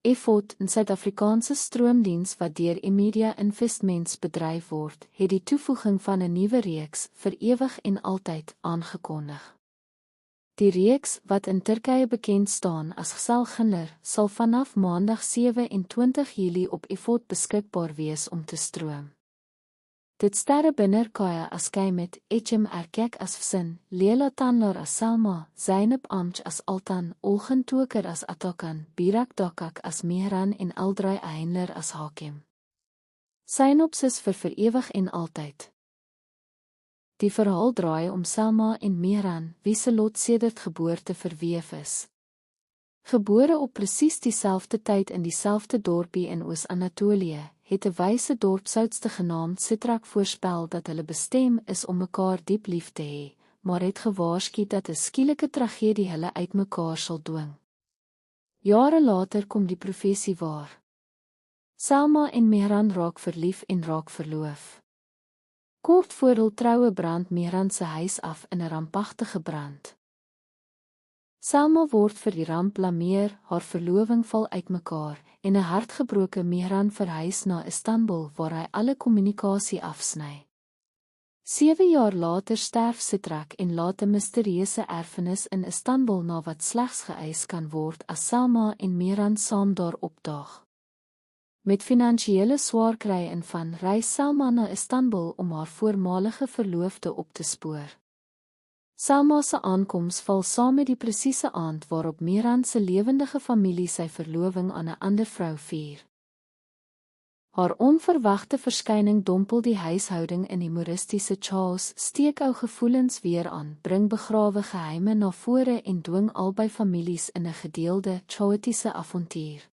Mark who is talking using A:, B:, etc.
A: Effort, 'n Suid-Afrikaanse stroomdiens wat deur Emedia Investments bedryf word, het die toevoeging van 'n nuwe reeks vir ewig en altyd aangekondig. Die reeks, wat in Turkye bekend staan as Geselginer, sal vanaf Maandag 27 Julie op Effort beskikbaar wees om te stroom. Dit sterre binner Kaya as Keimet, Echem Erkek as Fsin, Leila Tanlar as Selma, Zainab Amj as Altan, Olgen Toker as Atakan, Birak Dakak as Mehran en Aldrai Eindler as Hakim. Synopsis vir ewig en altyd. Die verhaal draai om Selma en Mehran, wie se lot sedert geboorte verweef is. Gebore op presies dieselfde tyd in dieselfde dorpie in Oos-Anatolië, het 'n wyse dorpsoudste genaamd Sitrak voorspel dat hulle bestem is om mekaar diep lief te hê, maar het gewaarsku dat 'n skielike tragedie hulle uit mekaar sal dwing. Jare later kom die profesie waar. Selma en Mehran raak verlief en raak verloof. Kort voor hul troue brand Mehran se huis af in 'n rampagtige brand. Selma word vir die ramp blameer, haar verloving val uitmekaar en 'n hartgebroke Mehran verhuis na Istanbul waar hy alle kommunikasie afsny. 7 jaar later sterf Sitrak en laat 'n misterieuse erfenis in Istanbul na wat slegs geëis kan word as Selma en Mehran saam daar opdaag. Met finansiële swaarkry in van reis Selma na Istanbul om haar voormalige verloofde op te spoor. Selma se aankoms val saam met die presiese aand waarop Mehran se lewendige familie sy verloving aan 'n ander vrou vier. Haar onverwagte verskyning dompel die huishouding in die humoristiese chaos, steek ou gevoelens weer aan, bring begrawe geheime na vore en dwing albei families in 'n gedeelde, chaotiese avontuur.